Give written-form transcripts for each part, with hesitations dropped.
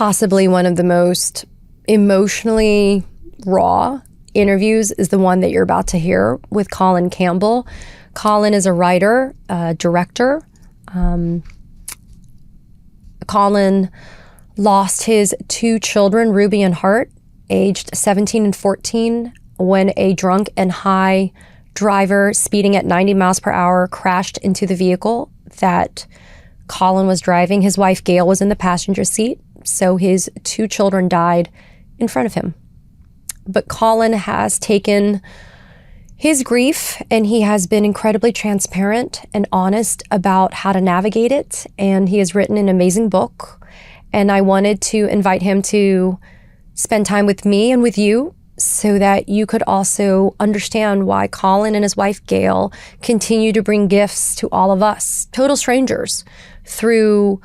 possibly one of the most emotionally raw interviews is the one that you're about to hear with Colin Campbell. Colin is a writer, director. Colin lost his two children, Ruby and Hart, aged 17 and 14, when a drunk and high driver speeding at 90 miles per hour crashed into the vehicle that Colin was driving. His wife, Gail, was in the passenger seat, so his two children died in front of him. But Colin has taken his grief and he has been incredibly transparent and honest about how to navigate it. And he has written an amazing book. And I wanted to invite him to spend time with me and with you so that you could also understand why Colin and his wife, Gail, continue to bring gifts to all of us, total strangers, through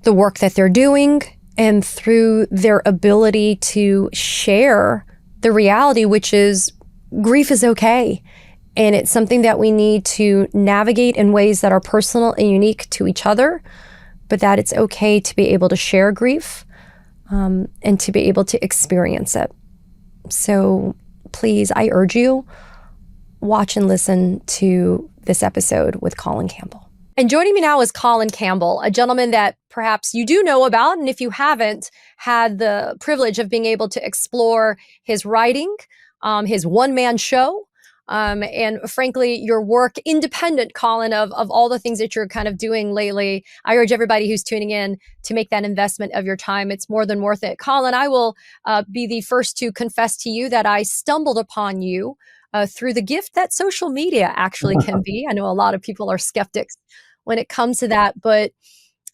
the work that they're doing and through their ability to share the reality, which is grief is okay. And it's something that we need to navigate in ways that are personal and unique to each other, but that it's okay to be able to share grief and to be able to experience it. So please, I urge you, watch and listen to this episode with Colin Campbell. And joining me now is Colin Campbell, a gentleman that perhaps you do know about, and if you haven't, had the privilege of being able to explore his writing, his one-man show, and frankly, your work independent, Colin, of all the things that you're kind of doing lately. I urge everybody who's tuning in to make that investment of your time. It's more than worth it. Colin, I will be the first to confess to you that I stumbled upon you through the gift that social media actually can be. I know a lot of people are skeptics when it comes to that, but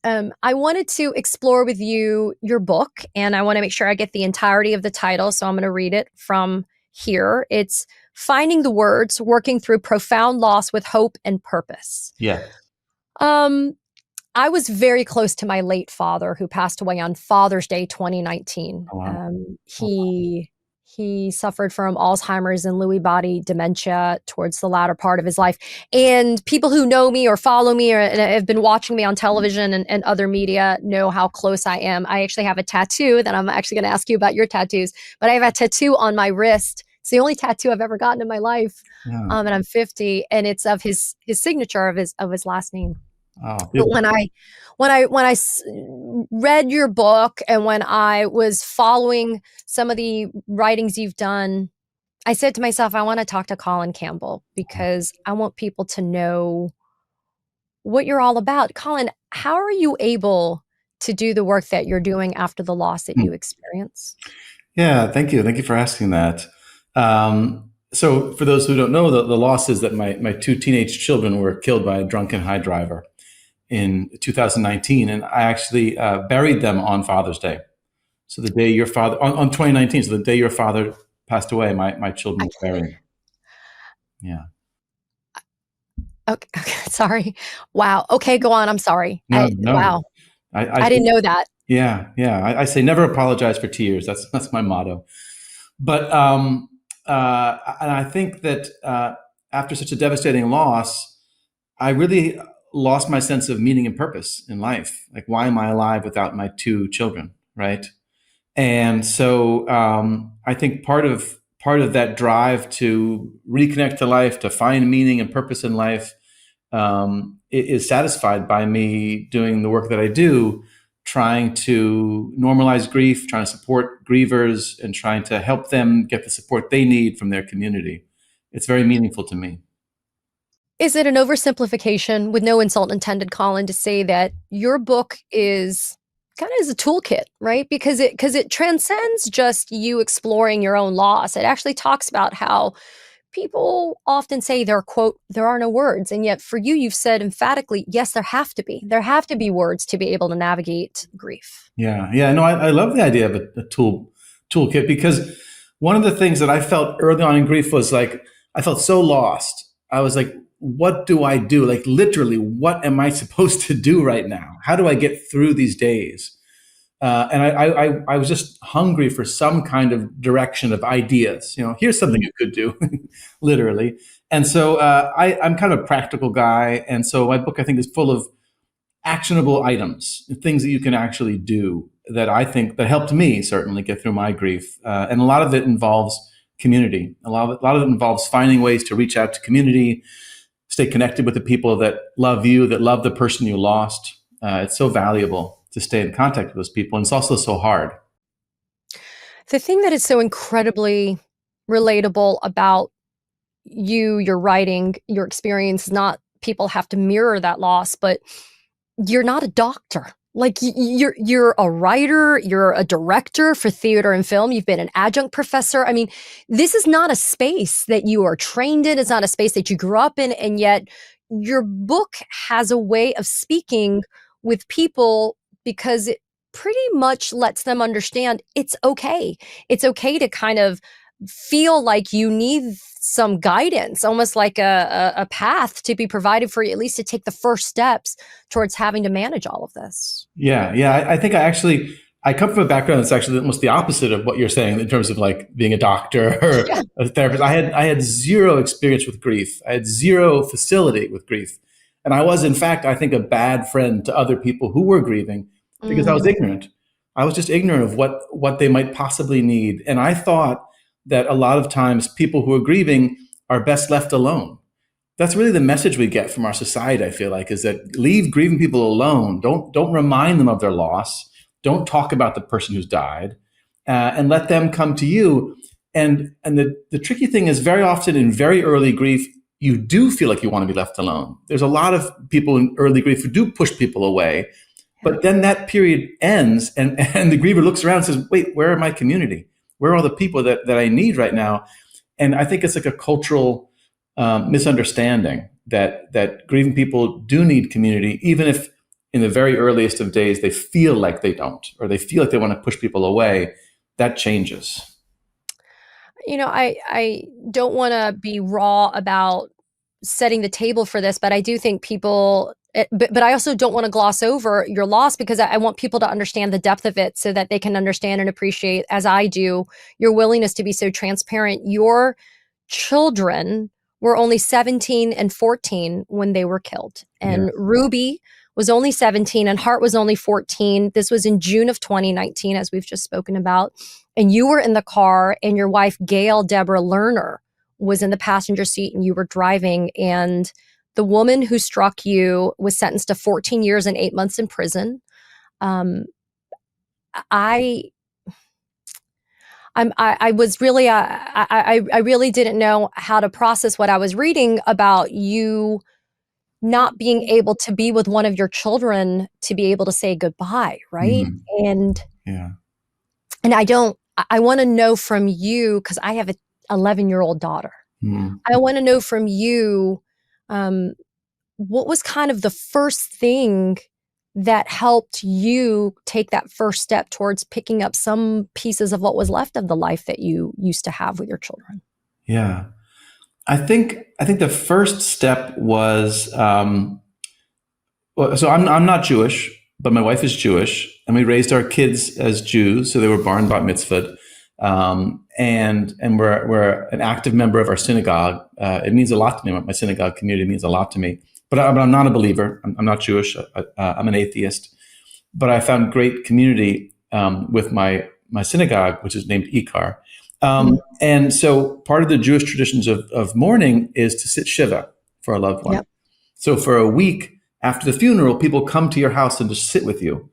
I wanted to explore with you your book, and I want to make sure I get the entirety of the title, so I'm going to read it from here. It's Finding the Words, Working Through Profound Loss with Hope and Purpose. Yeah. I was very close to my late father, who passed away on Father's Day 2019. Oh, wow. He suffered from Alzheimer's and Lewy body dementia towards the latter part of his life. And people who know me or follow me or and have been watching me on television and other media know how close I am. I actually have a tattoo that I'm actually going to ask you about your tattoos, but I have a tattoo on my wrist. It's the only tattoo I've ever gotten in my life. Yeah. And I'm 50, and it's of his signature of his last name. Oh, but when I read your book and when I was following some of the writings you've done, I said to myself, I want to talk to Colin Campbell because I want people to know what you're all about. Colin, how are you able to do the work that you're doing after the loss that you experienced? Yeah, thank you. Thank you for asking that. So for those who don't know, the loss is that my two teenage children were killed by a drunken high driver in 2019. And I actually buried them on Father's Day. So the day your father, on 2019, so the day your father passed away, my children were buried. Yeah. Okay. Sorry. Wow. Okay, go on. I'm sorry. No. Wow. I didn't know that. Yeah. I say never apologize for tears. That's my motto. But and I think that after such a devastating loss, I really lost my sense of meaning and purpose in life. Like, why am I alive without my two children, right? And so I think part of that drive to reconnect to life, to find meaning and purpose in life, is satisfied by me doing the work that I do, trying to normalize grief, trying to support grievers, and trying to help them get the support they need from their community. It's very meaningful to me. Is it an oversimplification, with no insult intended, Colin, to say that your book is kind of as a toolkit, right? Because it transcends just you exploring your own loss. It actually talks about how people often say there, quote, there are no words. And yet for you, you've said emphatically, yes, there have to be. There have to be words to be able to navigate grief. Yeah. No, I love the idea of a toolkit, because one of the things that I felt early on in grief was like, I felt so lost. I was like, what do I do? Like, literally, what am I supposed to do right now? How do I get through these days? And I was just hungry for some kind of direction of ideas. Here's something you could do, literally. And so I'm kind of a practical guy. And so my book, I think, is full of actionable items, things that you can actually do. that I think that helped me certainly get through my grief. And a lot of it involves community. A lot of it involves finding ways to reach out to community, stay connected with the people that love you, that love the person you lost. It's so valuable to stay in contact with those people. And it's also so hard. The thing that is so incredibly relatable about you, your writing, your experience, not people have to mirror that loss, but you're not a doctor. Like you're a writer, you're a director for theater and film, you've been an adjunct professor. I mean, this is not a space that you are trained in, it's not a space that you grew up in, and yet your book has a way of speaking with people because it pretty much lets them understand it's okay. It's okay to kind of feel like you need some guidance, almost like a path to be provided for you, at least to take the first steps towards having to manage all of this. Yeah, yeah. I think I come from a background that's actually almost the opposite of what you're saying in terms of like being a doctor or Yeah. a therapist. I had zero experience with grief. I had zero facility with grief, and I was, in fact, I think, a bad friend to other people who were grieving because I was Mm, ignorant. I was just ignorant of what they might possibly need, and I thought that a lot of times people who are grieving are best left alone. That's really the message we get from our society, I feel like, is that leave grieving people alone. Don't remind them of their loss. Don't talk about the person who's died, and let them come to you. And the tricky thing is, very often in very early grief, you do feel like you want to be left alone. There's a lot of people in early grief who do push people away, yeah. but then that period ends, and the griever looks around and says, "Wait, where are my community? Where are all the people that I need right now?" And I think it's like a cultural misunderstanding that grieving people do need community, even if in the very earliest of days they feel like they don't, or they feel like they want to push people away. That changes. I don't want to be raw about setting the table for this, but I do think people, but I also don't want to gloss over your loss because I want people to understand the depth of it so that they can understand and appreciate, as I do, your willingness to be so transparent. Your children were only 17 and 14 when they were killed. Yeah. And Ruby was only 17 and Hart was only 14. This was in June of 2019, as we've just spoken about. And you were in the car, and your wife, Gail Deborah Lerner, was in the passenger seat, and you were driving. And the woman who struck you was sentenced to 14 years and 8 months in prison. Um, I I was really I really didn't know how to process what I was reading about you not being able to be with one of your children to be able to say goodbye, right? Mhm. And Yeah. and I want to know from you, because I have a 11-year-old daughter. Mhm. I want to know from you, um, what was kind of the first thing that helped you take that first step towards picking up some pieces of what was left of the life that you used to have with your children? Yeah. I think the first step was, well, so I'm not Jewish, but my wife is Jewish, and we raised our kids as Jews, so they were bar and bat mitzvahed, and we're an active member of our synagogue. It means a lot to me. My synagogue community means a lot to me. But I'm not a believer. I'm not Jewish. I'm an atheist. But I found great community with my synagogue, which is named Ikar. Mhm. And so part of the Jewish traditions of mourning is to sit shiva for a loved one. Yep. So for a week after the funeral, people come to your house and just sit with you.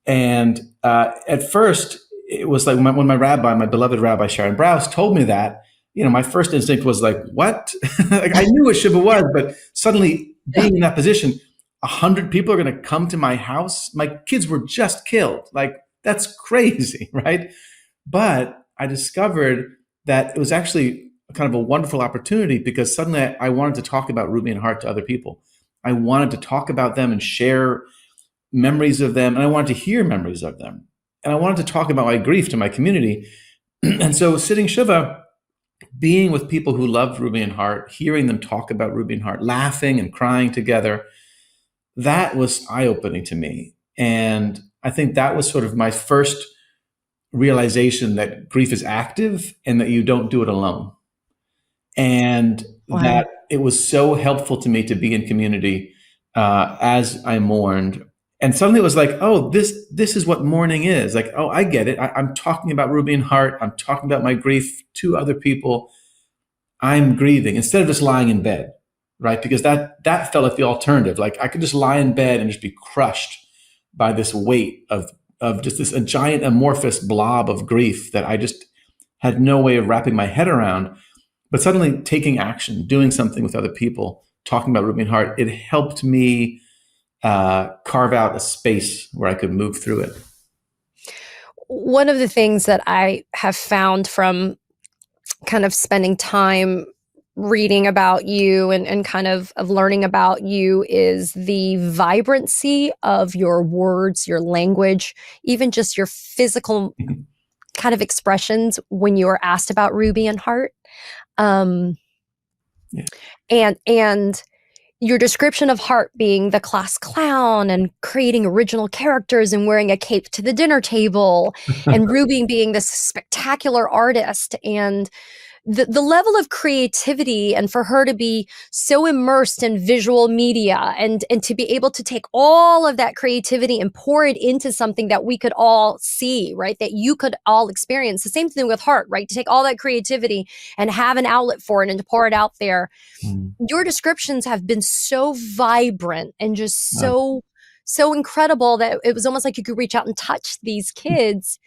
And at first, it was like when my rabbi, my beloved Rabbi Sharon Brous, told me that, my first instinct was like, what? Like, I knew what Shiva was, but suddenly Yeah. being in that position, 100 people are going to come to my house. My kids were just killed. Like, that's crazy, right? But I discovered that it was actually kind of a wonderful opportunity because suddenly I wanted to talk about Ruby and Hart to other people. I wanted to talk about them and share memories of them, and I wanted to hear memories of them. And I wanted to talk about my grief to my community. And so sitting Shiva, being with people who loved Ruby and Hart, hearing them talk about Ruby and Hart, laughing and crying together, that was eye-opening to me. And I think that was sort of my first realization that grief is active and that you don't do it alone. And Wow. that it was so helpful to me to be in community as I mourned. And suddenly it was like, oh, this is what mourning is. Like, oh, I get it. I'm talking about Ruby and Hart. I'm talking about my grief to other people. I'm grieving instead of just lying in bed, right? Because that felt like the alternative. Like I could just lie in bed and just be crushed by this weight of just this a giant amorphous blob of grief that I just had no way of wrapping my head around. But suddenly taking action, doing something with other people, talking about Ruby and Hart, it helped me carve out a space where I could move through it. One of the things that I have found from kind of spending time reading about you and kind of learning about you is the vibrancy of your words, your language, even just your physical kind of expressions when you were asked about Ruby and Hart. Yeah. And your description of Hart being the class clown and creating original characters and wearing a cape to the dinner table, and Ruby being this spectacular artist, and the level of creativity, and for her to be so immersed in visual media and to be able to take all of that creativity and pour it into something that we could all see, right? That you could all experience. The same thing with Hart, right? To take all that creativity and have an outlet for it and to pour it out there. Your descriptions have been so vibrant and just so incredible that it was almost like you could reach out and touch these kids.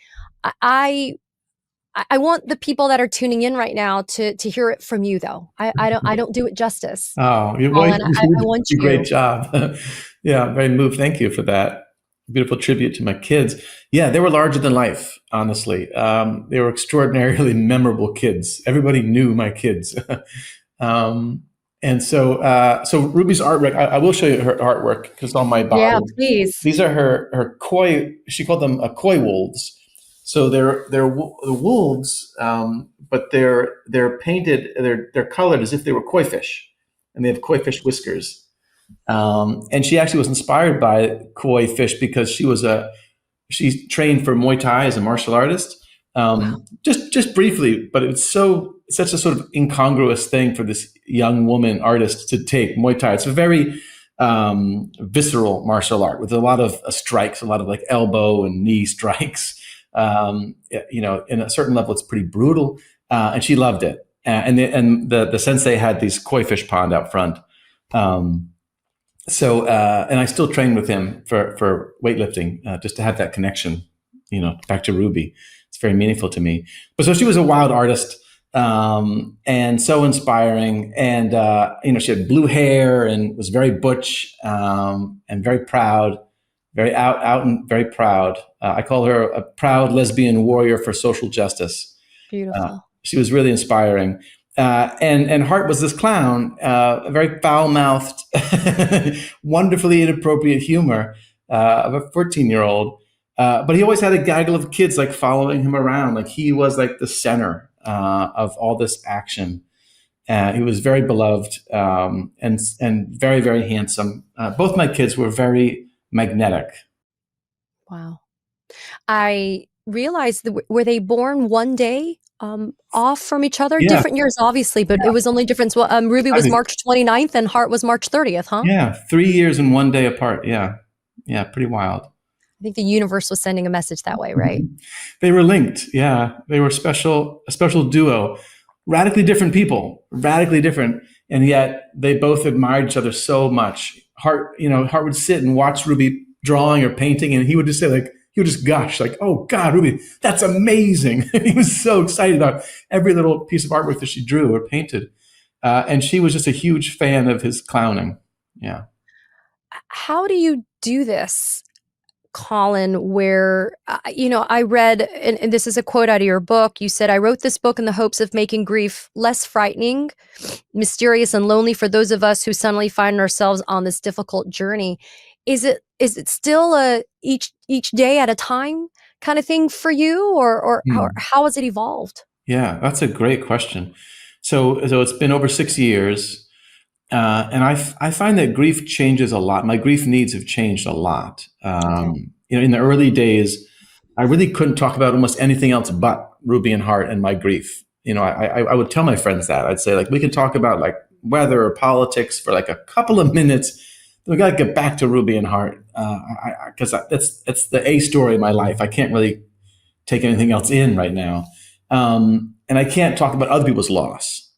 I I want the people that are tuning in right now to hear it from you, though. I don't do it justice. Oh, your voice, Colin, I you want do a great you. job. Yeah, I'm very moved. Thank you for that beautiful tribute to my kids. Yeah, they were larger than life, honestly. They were extraordinarily memorable kids. Everybody knew my kids. um, and so Ruby's artwork, I will show you her artwork because it's on my Yeah, body. please. These are her koi. She called them koi wolves. So they're wolves, but they're painted. They're colored as if they were koi fish, and they have koi fish whiskers. And she actually was inspired by koi fish because she trained for Muay Thai as a martial artist. Wow. Just briefly, but it's such a sort of incongruous thing for this young woman artist to take Muay Thai. It's a very visceral martial art with a lot of strikes, a lot of like elbow and knee strikes. In a certain level, it's pretty brutal, and she loved it. And the sensei had these koi fish pond out front. And I still train with him for weightlifting, just to have that connection, back to Ruby. It's very meaningful to me. But so she was a wild artist, and so inspiring. And, she had blue hair and was very butch, and very proud, very out and very proud. I call her a proud lesbian warrior for social justice. Beautiful. She was really inspiring. And Hart was this clown, a very foul-mouthed, wonderfully inappropriate humor of a 14-year-old. But he always had a gaggle of kids like following him around. Like he was like the center of all this action. He was very beloved, and very, very handsome. Both my kids were very magnetic. Wow. I realized were they born one day off from each other? Yeah. Different years, obviously, but it was only difference. Well, Ruby was March 29th and Hart was March 30th, huh? Yeah, 3 years and 1 day apart. Yeah, pretty wild. I think the universe was sending a message that way, right? They were linked. Yeah, they were a special duo, radically different people, radically different, and yet they both admired each other so much. Hart would sit and watch Ruby drawing or painting, and he would just say he would just gush like, "Oh God, Ruby, that's amazing!" He was so excited about every little piece of artwork that she drew or painted, and she was just a huge fan of his clowning. Yeah. How do you do this, Colin, where, I read, and this is a quote out of your book. You said, "I wrote this book in the hopes of making grief less frightening, mysterious, and lonely for those of us who suddenly find ourselves on this difficult journey." Is it still a each day at a time kind of thing for you, or how has it evolved? Yeah, that's a great question. So it's been over 6 years. And I find that grief changes a lot. My grief needs have changed a lot. Okay. In the early days, I really couldn't talk about almost anything else but Ruby and Hart and my grief. I would tell my friends that. I'd say we can talk about weather or politics for a couple of minutes, we got to get back to Ruby and Hart because that's the A story of my life. I can't really take anything else in right now, and I can't talk about other people's loss.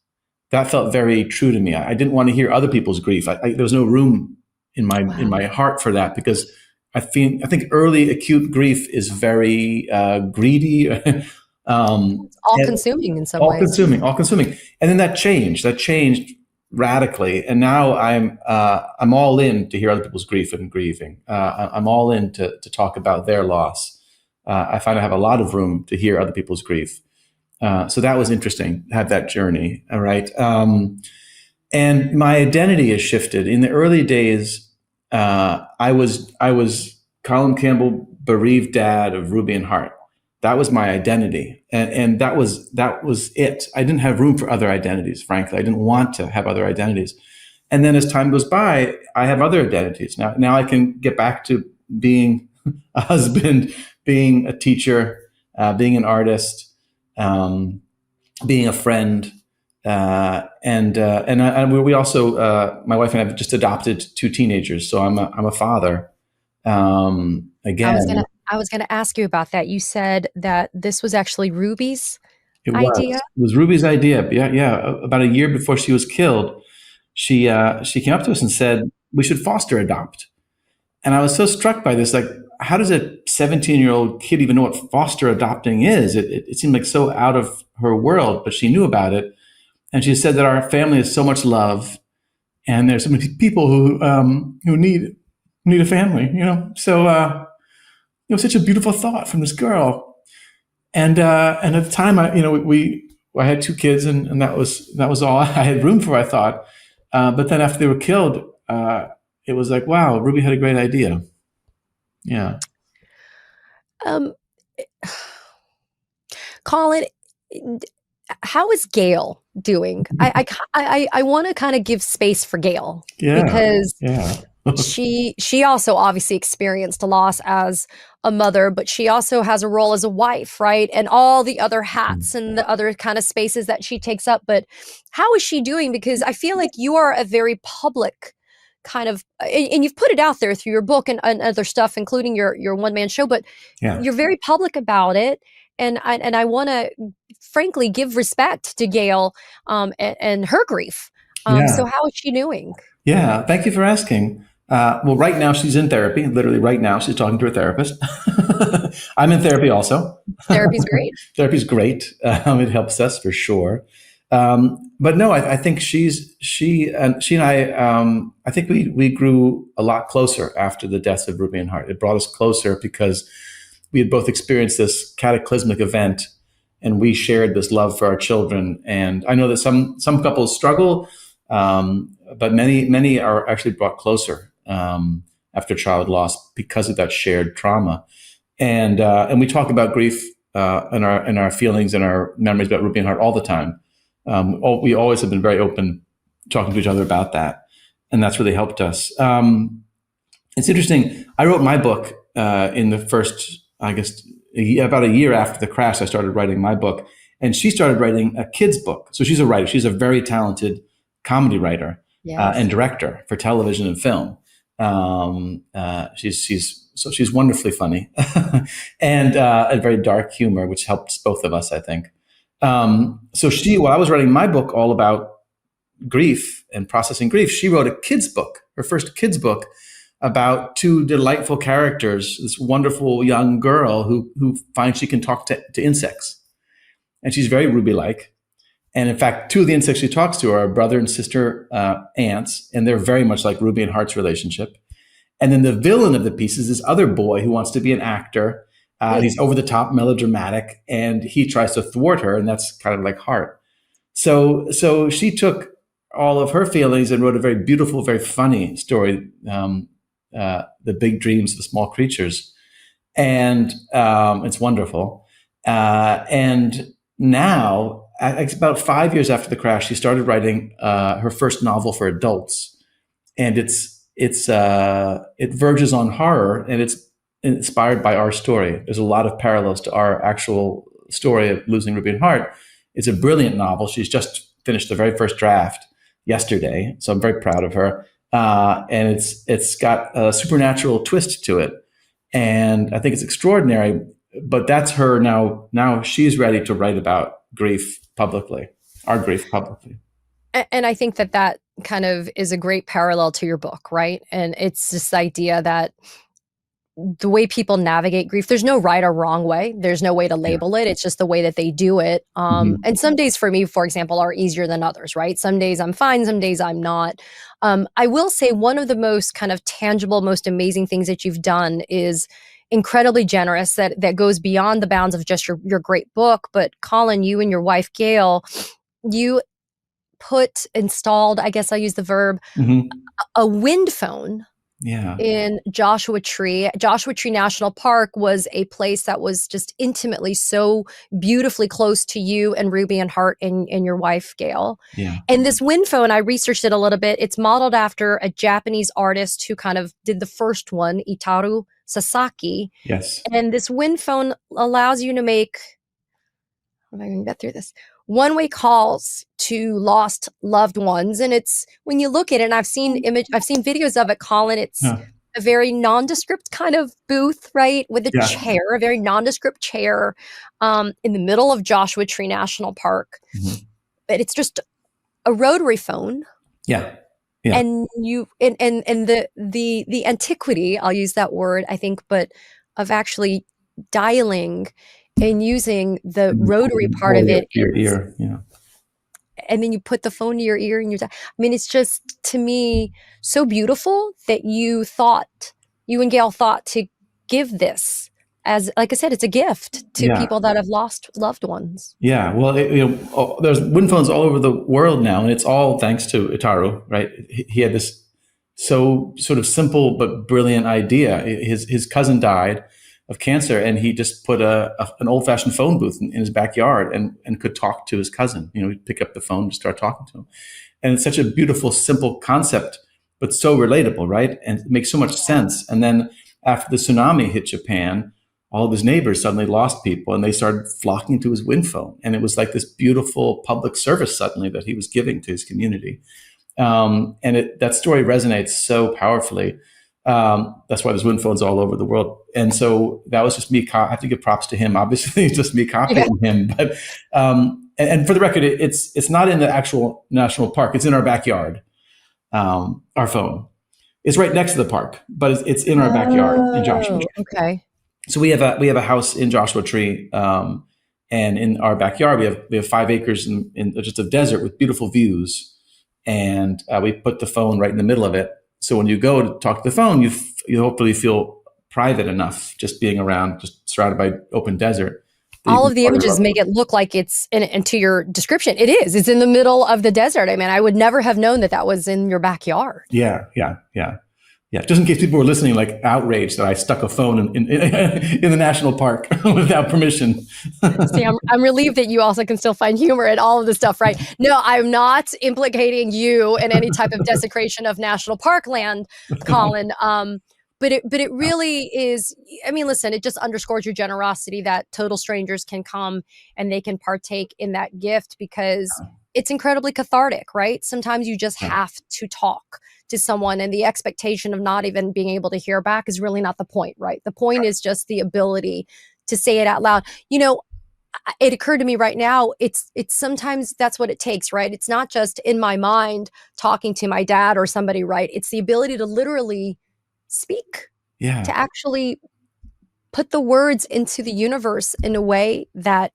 That felt very true to me. I didn't want to hear other people's grief. There was no room in my heart for that because I think early acute grief is very greedy, All consuming in some all ways. consuming, all consuming. And then that changed radically. And now I'm all in to hear other people's grief and grieving. I'm all in to talk about their loss. I find I have a lot of room to hear other people's grief. So that was interesting to have that journey. All right. And my identity has shifted. In the early days, I was Colin Campbell, bereaved dad of Ruby and Hart. That was my identity, and that was it. I didn't have room for other identities. Frankly, I didn't want to have other identities. And then as time goes by, I have other identities. Now I can get back to being a husband, being a teacher, being an artist, being a friend. We also, my wife and I have just adopted two teenagers. So I'm a father. Again, I was gonna ask you about that. You said that this was actually Ruby's it idea. was Ruby's idea. Yeah, yeah. About a year before she was killed, she came up to us and said we should foster adopt. And I was so struck by this. Like, how does a 17-year-old kid even know what foster adopting is? It seemed like so out of her world, but she knew about it. And she said that our family is so much love, and there's so many people who need a family. So it was such a beautiful thought from this girl. And at the time, I had two kids, and that was all I had room for, I thought. But then after they were killed, it was like, wow, Ruby had a great idea. Yeah. Um, Colin, how is Gail doing? I want to kind of give space for Gail because Yeah. she also obviously experienced a loss as a mother, but she also has a role as a wife, right? And all the other hats and the other kind of spaces that she takes up. But how is she doing? Because I feel like you are a very public kind of, and you've put it out there through your book and other stuff, including your one-man show, but Yeah. you're very public about it. And I want to frankly give respect to Gail and her grief. Yeah. So how is she doing? Yeah. Thank you for asking. Well, right now she's in therapy. Literally right now she's talking to her therapist. I'm in therapy also. Therapy's great. Therapy's great. It helps us for sure. But no, I think she and I think we grew a lot closer after the deaths of Ruby and Hart. It brought us closer because we had both experienced this cataclysmic event, and we shared this love for our children. And I know that some couples struggle, but many are actually brought closer after child loss because of that shared trauma. And we talk about grief and our feelings and our memories about Ruby and Hart all the time. We always have been very open talking to each other about that, and that's really helped us. It's interesting. I wrote my book in the first, I guess, about a year after the crash. I started writing my book, and she started writing a kid's book. So she's a writer. She's a very talented comedy writer. Yes. And director for television and film. She's wonderfully funny and a very dark humor, which helps both of us, I think. So while I was writing my book all about grief and processing grief, she wrote a kid's book, her first kid's book, about two delightful characters, this wonderful young girl who finds she can talk to insects. And she's very Ruby-like. And in fact, two of the insects she talks to are brother and sister ants, and they're very much like Ruby and Hart's relationship. And then the villain of the piece is this other boy who wants to be an actor. He's over the top, melodramatic, and he tries to thwart her, and that's kind of like Hart. So she took all of her feelings and wrote a very beautiful, very funny story, The Big Dreams of the Small Creatures. And it's wonderful. And now, about 5 years after the crash, she started writing her first novel for adults, and it verges on horror, and it's inspired by our story. There's a lot of parallels to our actual story of losing Ruby and Hart. It's a brilliant novel. She's just finished the very first draft yesterday, so I'm very proud of her. and it's got a supernatural twist to it, and I think it's extraordinary. But that's her now. Now she's ready to write about grief publicly, our grief publicly. And I think that that kind of is a great parallel to your book, right? And it's this idea that the way people navigate grief, there's no right or wrong way. There's no way to Yeah. label it. It's just the way that they do it. Mhm. And some days for me, for example, are easier than others, right? Some days I'm fine, some days I'm not. I will say one of the most kind of tangible, most amazing things that you've done is incredibly generous, that goes beyond the bounds of just your great book. But Colin, you and your wife, Gail, you installed, I guess I'll use the verb, Mhm. a wind phone Yeah. in Joshua Tree. Joshua Tree National Park was a place that was just intimately so beautifully close to you and Ruby and Hart and your wife, Gail. Yeah. And this wind phone, I researched it a little bit. It's modeled after a Japanese artist who kind of did the first one, Itaru Sasaki. Yes. And this wind phone allows you to make, how am I going to get through this? One-way calls to lost loved ones. And it's, when you look at it, and I've seen videos of it, Colin, it's Huh. a very nondescript kind of booth, right? With a Yeah. chair, a very nondescript chair, in the middle of Joshua Tree National Park. Mhm. But it's just a rotary phone. Yeah. Yeah. And the antiquity, I'll use that word, I think, but of actually dialing and using the rotary part of it, Your ear. Yeah. and then you put the phone to your ear and I mean, it's just, to me, so beautiful that you and Gail thought to give this as, like I said, it's a gift to Yeah. people that have lost loved ones. Yeah. Well, there's wind phones all over the world now, and it's all thanks to Itaru, right? He had this so sort of simple but brilliant idea. His cousin died of cancer, and he just put an old fashioned phone booth in his backyard and could talk to his cousin. He'd pick up the phone and start talking to him. And it's such a beautiful, simple concept, but so relatable, right? And it makes so much sense. And then after the tsunami hit Japan, all of his neighbors suddenly lost people and they started flocking to his wind phone. And it was like this beautiful public service suddenly that he was giving to his community. And that story resonates so powerfully. That's why there's wind phones all over the world. And so that was just me. I have to give props to him. Obviously, it's just me copying him. But and for the record, it's not in the actual national park. It's in our backyard. Our phone. It's right next to the park, but it's in our backyard in Joshua Tree. Okay. So we have a house in Joshua Tree, and in our backyard we have 5 acres in just a desert with beautiful views, and we put the phone right in the middle of it. So when you go to talk to the phone, you hopefully feel private enough just being around, just surrounded by open desert. All of the images make it look like it's and to your description, it's in the middle of the desert. I mean, I would never have known that was in your backyard. Yeah. Just in case people were listening, like outraged that I stuck a phone in the national park without permission. See, I'm relieved that you also can still find humor in all of this stuff, right? No, I'm not implicating you in any type of desecration of national park land, Colin. But it really is. I mean, listen, it just underscores your generosity that total strangers can come and they can partake in that gift, because it's incredibly cathartic, right? Sometimes you just have to talk to someone, and the expectation of not even being able to hear back is really not the point, right? The point is just the ability to say it out loud. It occurred to me right now, it's sometimes that's what it takes, right? It's not just in my mind talking to my dad or somebody, right? It's the ability to literally speak, to actually put the words into the universe in a way that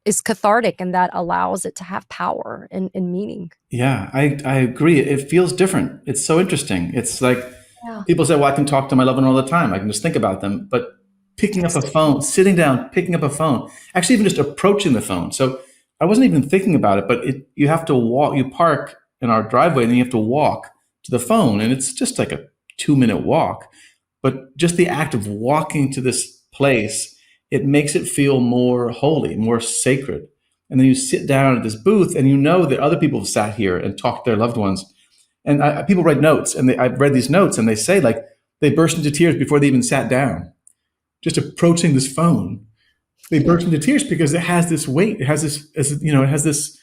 is cathartic and that allows it to have power and meaning. Yeah, I agree. It feels different. It's so interesting. It's like people say, well, I can talk to my loved one all the time. I can just think about them. But picking up a phone, sitting down, picking up a phone, actually even just approaching the phone. So I wasn't even thinking about it, but you have to walk, you park in our driveway and then you have to walk to the phone. And it's just like a 2-minute walk. But just the act of walking to this place, it makes it feel more holy, more sacred. And then you sit down at this booth and you know that other people have sat here and talked to their loved ones. And people write notes, and I've read these notes and they say like they burst into tears before they even sat down. Just approaching this phone, they burst into tears because it has this weight. It has this, it has this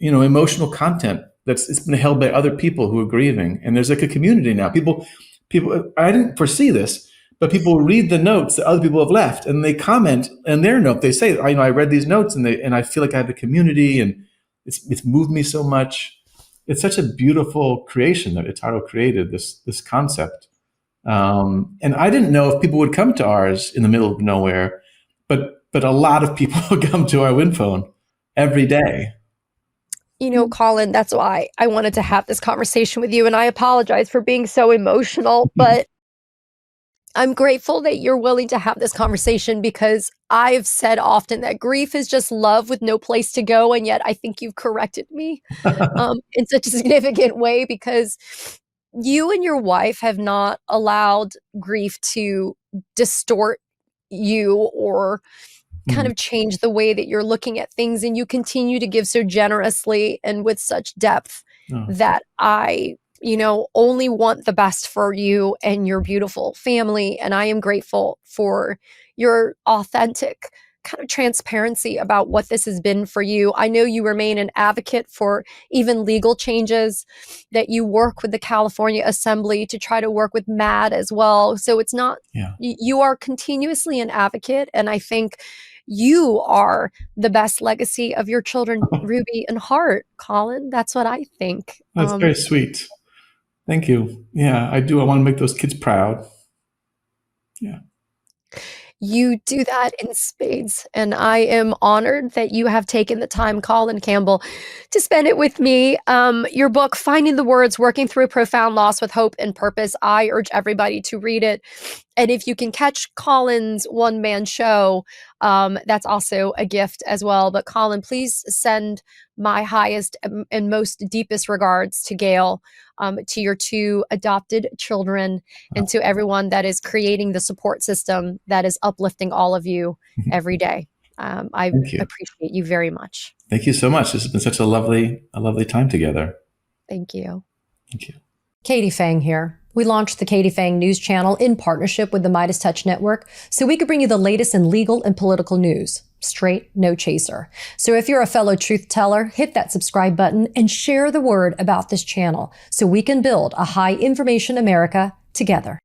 emotional content it's been held by other people who are grieving, and there's like a community now. People, I didn't foresee this, but people read the notes that other people have left, and they comment in their note. They say, I read these notes, and I feel like I have a community, and it's moved me so much. It's such a beautiful creation that Itaro created, this concept. And I didn't know if people would come to ours in the middle of nowhere, but a lot of people come to our Win Phone every day. Colin, that's why I wanted to have this conversation with you. And I apologize for being so emotional, but I'm grateful that you're willing to have this conversation, because I've said often that grief is just love with no place to go. And yet I think you've corrected me in such a significant way, because you and your wife have not allowed grief to distort you or kind of change the way that you're looking at things. And you continue to give so generously and with such depth that I only want the best for you and your beautiful family. And I am grateful for your authentic kind of transparency about what this has been for you. I know you remain an advocate for even legal changes, that you work with the California Assembly to try to work with MAD as well. So it's not, you are continuously an advocate. And I think you are the best legacy of your children, Ruby and Hart, Colin. That's what I think. That's very sweet. Thank you. Yeah, I do. I want to make those kids proud. Yeah. You do that in spades. And I am honored that you have taken the time, Colin Campbell, to spend it with me. Your book, Finding the Words, Working Through a Profound Loss with Hope and Purpose, I urge everybody to read it. And if you can catch Colin's one-man show, that's also a gift as well. But Colin, please send my highest and most deepest regards to Gail, to your two adopted children, and to everyone that is creating the support system that is uplifting all of you every day. I appreciate you very much. Thank you so much. This has been such a lovely time together. Thank you. Thank you. Katie Phang here. We launched the Katie Phang News Channel in partnership with the Midas Touch Network, so we could bring you the latest in legal and political news. Straight, no chaser. So if you're a fellow truth teller, hit that subscribe button and share the word about this channel so we can build a high information America together.